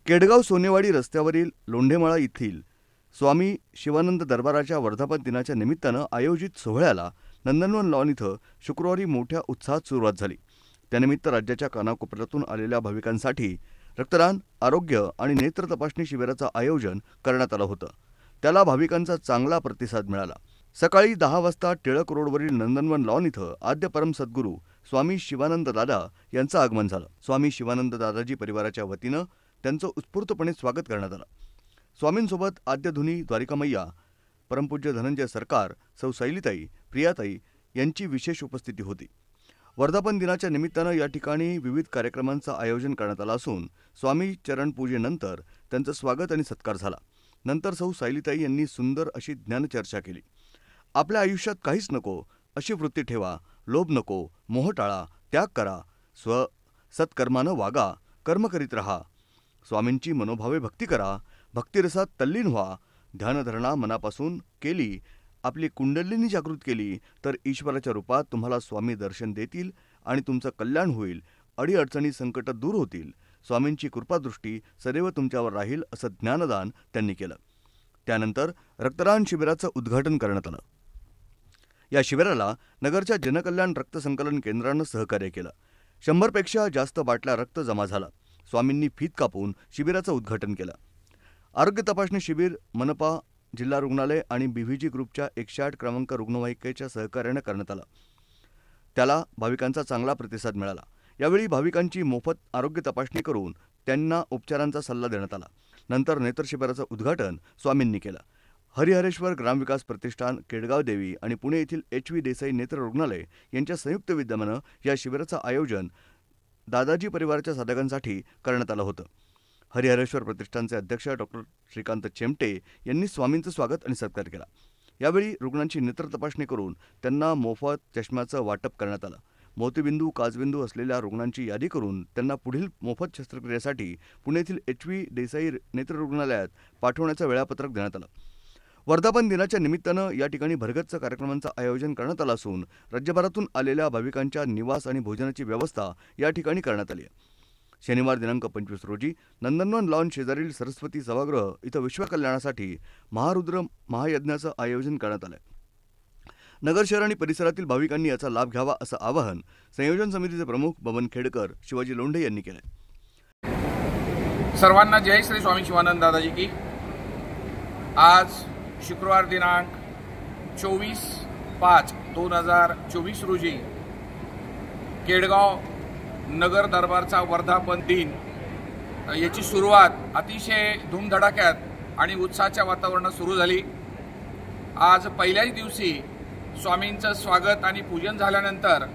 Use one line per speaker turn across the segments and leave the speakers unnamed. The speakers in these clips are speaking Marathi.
केडगाव सोनेवाडी रस्त्यावरील लोंढेमाळा येथील स्वामी शिवानंद दरबाराच्या वर्धापन दिनाच्या निमित्तानं आयोजित सोहळ्याला नंदनवन लॉन इथं शुक्रवारी मोठ्या उत्साहात सुरुवात झाली। त्यानिमित्त राज्याच्या कानाकोपऱ्यातून आलेल्या भाविकांसाठी रक्तदान, आरोग्य आणि नेत्र तपासणी शिबिराचं आयोजन करण्यात आलं होतं। त्याला भाविकांचा चांगला प्रतिसाद मिळाला। सकाळी 10 वाजता टिळक रोडवरील नंदनवन लॉन इथं आद्य परम सद्गुरू स्वामी शिवानंद दादा यांचं आगमन झालं। स्वामी शिवानंद दादाजी परिवाराच्या वतीनं त्यांचं उत्स्फूर्तपणे स्वागत करण्यात आलं। स्वामींसोबत आद्यधुनी द्वारिकामय्या, परमपूज्य धनंजय सरकार, सौ शैलीताई, प्रियाताई यांची विशेष उपस्थिती होती। वर्धापन दिनाच्या निमित्तानं या ठिकाणी विविध कार्यक्रमांचं आयोजन करण्यात आलं असून स्वामी चरण पूजेनंतर त्यांचं स्वागत आणि सत्कार झाला। नंतर सौ शैलीताई यांनी सुंदर अशी ज्ञानचर्चा केली। आपल्या आयुष्यात काहीच नको अशी वृत्ती ठेवा, लोभ नको, मोह टाळा, त्याग करा, सत्कर्मानं वागा, कर्म करीत रहा, स्वामींची मनोभावे भक्ती करा, भक्तिरसात तल्लीन व्हा, ध्यानधारणा मनापासून केली, आपली कुंडलिनी जागृत केली तर ईश्वराच्या रूपात तुम्हाला स्वामी दर्शन देतील आणि तुमचं कल्याण होईल, अडीअडचणी संकट दूर होतील, स्वामींची कृपादृष्टी सदैव तुमच्यावर राहील असं ज्ञानदान त्यांनी केलं। त्यानंतर रक्तदान शिबिराचं उद्घाटन करण्यात आलं। या शिबिराला नगरच्या जनकल्याण रक्त संकलन केंद्रानं सहकार्य केलं। 100 पेक्षा जास्त बाटल्या रक्त जमा झाला। स्वामींनी फीत कापून शिबिराचं उद्घाटन केलं। आरोग्य तपासणी शिबिर मनपा, जिल्हा रुग्णालय आणि बीव्हीजी ग्रुपच्या 108 क्रमांक रुग्णवाहिकेच्या सहकार्यानं करण्यात आलं। त्याला भाविकांचा चांगला प्रतिसाद मिळाला। यावेळी भाविकांची मोफत आरोग्य तपासणी करून त्यांना उपचारांचा सल्ला देण्यात आला। नंतर नेत्र शिबिराचं उद्घाटन स्वामींनी केलं। हरिहरेश्वर ग्रामविकास प्रतिष्ठान, केडगाव देवी आणि पुणे येथील HV देसाई नेत्र रुग्णालय यांच्या संयुक्त विद्यमानं या शिबिराचं आयोजन दादाजी परिवाराच्या साधकांसाठी करण्यात आलं होतं। हरिहरेश्वर प्रतिष्ठानचे अध्यक्ष डॉक्टर श्रीकांत चेमटे यांनी स्वामींचं स्वागत आणि सत्कार केला। यावेळी रुग्णांची नेत्र तपासणी करून त्यांना मोफत चष्म्याचं वाटप करण्यात आलं। मोतीबिंदू, काचबिंदू असलेल्या रुग्णांची यादी करून त्यांना पुढील मोफत शस्त्रक्रियेसाठी पुणे येथील HV देसाई नेत्र रुग्णालयात पाठवण्याचं वेळापत्रक देण्यात आलं। वर्धापन दिनाच्या निमित्तानं या ठिकाणी भरगच्च कार्यक्रमांचं आयोजन करण्यात आलं असून राज्यभरातून आलेल्या भाविकांच्या निवास आणि भोजनाची व्यवस्था या ठिकाणी करण्यात आली आहे। शनिवार दिनांक 25 रोजी नंदनवन लॉन शेजारील सरस्वती सभागृह इथं विश्वकल्याणासाठी महारुद्र महायज्ञाचं आयोजन करण्यात आलं आहे। नगर शहर आणि परिसरातील भाविकांनी याचा लाभ घ्यावा असं आवाहन संयोजन समितीचे प्रमुख बबन खेडकर, शिवाजी लोंढे यांनी केलं।
सर्वांना जय श्री स्वामी शिवानंद दादाजी की। आज शुक्रवार दिनांक 24/5/2024 रोजी केडगाव नगर दरबारचा वर्धापन दिन याची सुरुवात अतिशय धूमधडाक्यात आणि उत्साहाच्या वातावरणात सुरू झाली। आज पहिल्याच दिवशी स्वामींचं स्वागत आणि पूजन झाल्यानंतर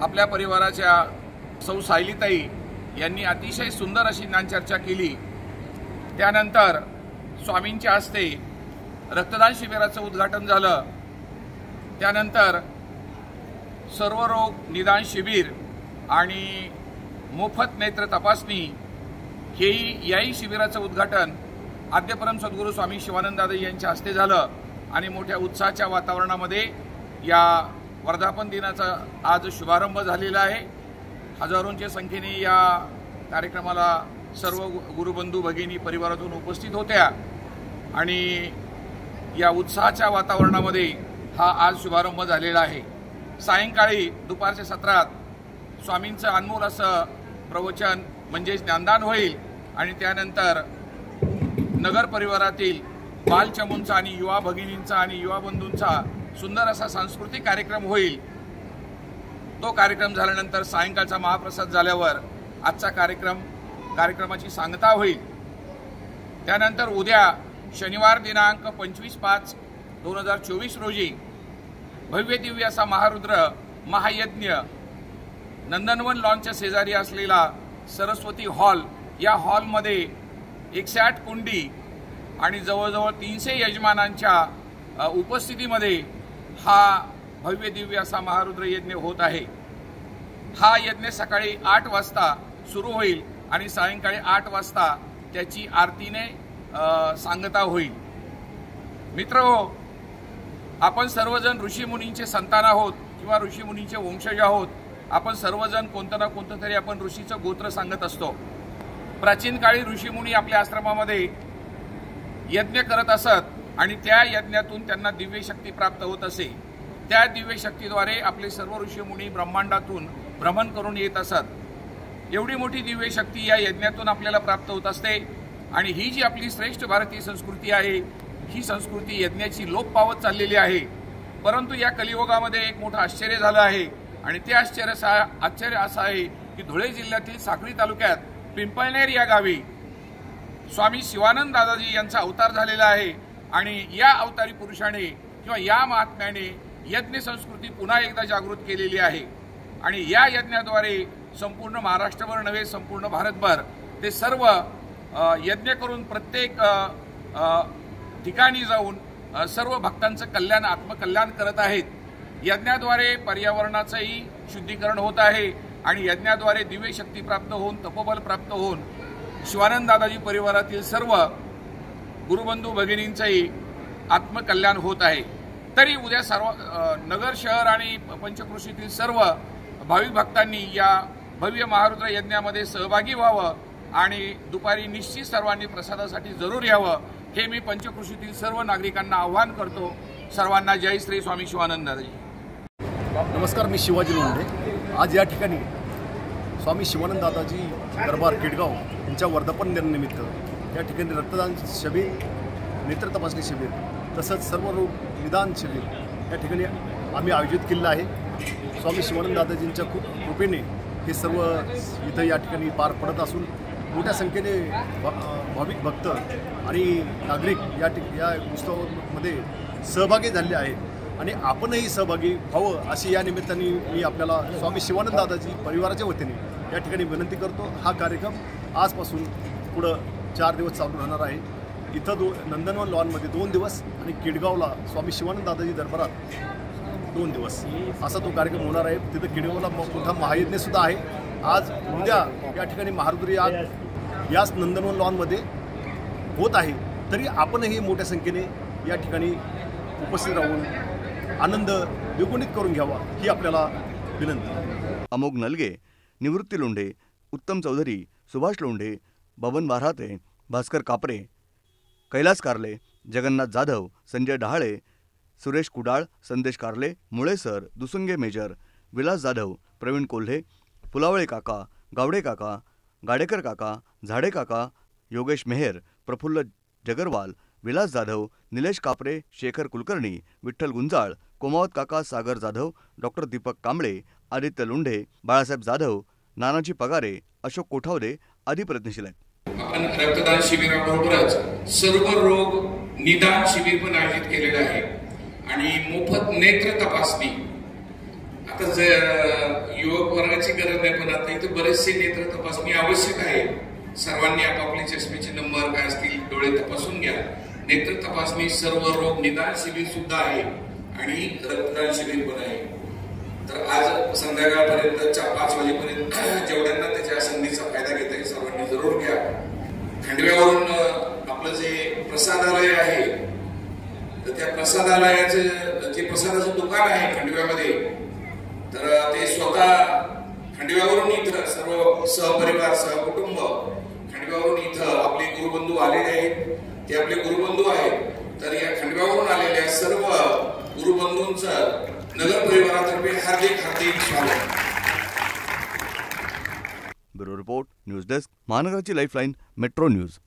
आपल्या परिवाराच्या सौ शैलीताई यांनी अतिशय सुंदर अशी ज्ञानचर्चा केली। त्यानंतर स्वामींच्या हस्ते रक्तदान शिबिराचं उद्घाटन झालं। त्यानंतर सर्व रोग निदान शिबिर आणि मोफत नेत्र तपासणी याही शिबिराचं उद्घाटन आद्यपरम सद्गुरू स्वामी शिवानंद दादा यांच्या हस्ते झालं आणि मोठ्या उत्साहाच्या वातावरणामध्ये या वर्धापन दिनाचा आज शुभारंभ झालेला आहे। हजारोंच्या संख्येने या कार्यक्रमाला सर्व गुरुबंधू भगिनी परिवारातून उपस्थित होत्या आणि या उत्साहाच्या वातावरणामध्ये हा आज शुभारंभ झालेला आहे। सायंकाळी दुपारच्या सत्रात स्वामींचं अनमोल असं प्रवचन म्हणजे ज्ञानदान होईल आणि त्यानंतर नगर परिवारातील बालचमूंचा आणि युवा भगिनींचा आणि युवा बंधूंचा सुंदर असा सांस्कृतिक कार्यक्रम होईल। तो कार्यक्रम झाल्यानंतर सायंकाळचा महाप्रसाद झाल्यावर आजचा कार्यक्रमाची सांगता होईल। त्यानंतर उद्या शनिवार दिनांक 25/5/2024 रोजी भव्य दिव्य असा महारुद्र महायज्ञ नंदनवन लॉनच्या शेजारी असलेला सरस्वती हॉल, या हॉलमध्ये 108 कुंडी आणि जवळजवळ 300 यजमानांच्या उपस्थितीमध्ये हा भव्य दिव्य असा महारुद्र यज्ञ होत आहे। हा यज्ञ सकाळी 8 वाजता सुरू होईल आणि सायंकाळी 8 वाजता त्याची आरतीने सांगता होईल। मित्रहो, आपण सर्वजण ऋषीमुनींचे संतान आहोत किंवा ऋषीमुनींचे वंशज आहोत। आपण सर्वजण कोणतं ना कोणतं तरी आपण ऋषीचं गोत्र सांगत असतो। प्राचीन काळी ऋषीमुनी आपल्या आश्रमामध्ये यज्ञ करत असत आणि त्या यज्ञातून त्यांना दिव्य शक्ती प्राप्त होत असे। त्या दिव्य शक्तीद्वारे आपले सर्व ऋषीमुनी ब्रह्मांडातून भ्रमण करून येत असत। एवढी मोठी दिव्य शक्ती या यज्ञातून आपल्याला प्राप्त होत असते आणि ही जी आपली श्रेष्ठ भारतीय संस्कृती आहे, ही संस्कृती यज्ञाची लोप पावत चाललेली आहे। परंतु या कलियुगामध्ये एक मोठं आश्चर्य झालं आहे आणि ते आश्चर्य असं आहे की धुळे जिल्ह्यातील साक्री तालुक्यात पिंपळनेर या गावी स्वामी शिवानंद दादाजी यांचा अवतार झालेला आहे आणि या अवतारी पुरुषाने किंवा या महात्म्याने यज्ञ संस्कृती पुन्हा एकदा जागृत केलेली आहे आणि या यज्ञाद्वारे संपूर्ण महाराष्ट्रभर नव्हे संपूर्ण भारतभर ते सर्व यज्ञ करून प्रत्येक ठिकाणी जाऊन सर्व भक्तांचं कल्याण आत्मकल्याण करत आहेत। यज्ञाद्वारे पर्यावरणाचंही शुद्धीकरण होत आहे आणि यज्ञाद्वारे दिव्य शक्ती प्राप्त होऊन तपोबल प्राप्त होऊन शिवानंद दादाजी परिवारातील सर्व गुरुबंधू भगिनींचंही आत्मकल्याण होत आहे। तरी उद्या सर्व नगर शहर आणि पंचक्रोशीतील सर्व भाविक भक्तांनी या भव्य महारुद्र यज्ञामध्ये सहभागी व्हावं आणि दुपारी निश्चित सर्वांनी प्रसादासाठी जरूर यावं हे मी पंचक्रोशीतील सर्व नागरिकांना आवाहन करतो। सर्वांना जय श्री स्वामी शिवानंद दादाजी।
नमस्कार, मी शिवाजी लोंढे। आज या ठिकाणी स्वामी शिवानंद दादाजी दरबार केडगाव यांच्या वर्धापन दिनानिमित्त या ठिकाणी रक्तदान शिबिर, नेत्र तपासणी शिबिर तसंच सर्व रोग निदान शिबिर या ठिकाणी आम्ही आयोजित केलेलं आहे। स्वामी शिवानंद दादाजींच्या कृपेने हे सर्व इथं या ठिकाणी पार पडत असून मोठ्या संख्येने भाविक भक्त आणि नागरिक या उत्सवामध्ये सहभागी झाले आहेत आणि आपणही सहभागी व्हावं अशी या निमित्ताने मी आपल्याला स्वामी शिवानंद दादाजी परिवाराच्या वतीने या ठिकाणी विनंती करतो। हा कार्यक्रम आजपासून पुढं 4 दिवस चालू राहणार आहे। इथं नंदनवन लॉनमध्ये 2 दिवस आणि केडगावला स्वामी शिवानंद दादाजी दरबारात 2 दिवस असा तो कार्यक्रम होणार आहे। तिथं केडगावला मोठा महायज्ञसुद्धा आहे। आज उद्या या ठिकाणी महारुद्र याच नंदनवन लॉनमध्ये होत आहे। तरी आपणही मोठ्या संख्येने या ठिकाणी उपस्थित राहून आनंद द्विगुणित करून घ्यावा ही आपल्याला विनंती।
अमोघ नलगे, निवृत्ती लोंढे, उत्तम चौधरी, सुभाष लोंढे, बबन बारहाते, भास्कर कापरे, कैलास कारले, जगन्नाथ जाधव, संजय डहाळे, सुरेश कुडाळ, संदेश कारले, मुळेसर, दुसंगे मेजर, विलास जाधव, प्रवीण कोल्हे, फुलावळे काका, गावडे काका, गाडेकर काका, झाडे काका, योगेश मेहर, प्रफुल्ल जगरवाल, विलास जाधव, निलेश कापरे, शेखर कुलकर्णी, विठ्ठल गुंजाळ, कोमावत काका, सागर जाधव, डॉक्टर दीपक कांबळे, आदित्य लोंढे, बाळासाहेब जाधव, नानाजी पगारे, अशोक कोठावदे आदी प्रतिनिधी आहेत।
आपण रक्तदान शिबिराबरोबरच सर्व रोग निदान शिबिर पण आयोजित केलेलं आहे आणि मोफत नेत्र तपासणी। आता युवक वर्गाची गरज नाही पण आता इथे बरेचसे नेत्र तपासणी आवश्यक आहे। सर्वांनी आपापले चष्मेचे नंबर काय असतील डोळे तपासून घ्या। नेत्र तपासणी, सर्व रोग निदान शिबिर सुद्धा आहे आणि रक्तदान शिबिर पण आहे। तर आज संध्याकाळपर्यंत 5 वाजेपर्यंत जेवढ्यांना त्याच्या संधीचा फायदा घेता येईल सर्वांनी जरूर घ्या। खंडव्यावरून आपलं जे प्रसादालय आहे तर त्या प्रसादालयाचं जे प्रसादाचं दुकान आहे खंडव्यामध्ये, तर ते स्वतः खंडव्यावरून इथं सर्व सहपरिवार सहकुटुंब खंडव्यावरून इथं आपले गुरुबंधू आलेले आहेत। ते आपले गुरुबंधू आहेत, तर या खंडव्यावरून आलेल्या सर्व गुरुबंधूंचं नगर परिवारातर्फे हार्दिक स्वागत।
ब्युरो रिपोर्ट, न्यूज डेस्क, महानगराची लाईफलाईन, मेट्रो न्यूज।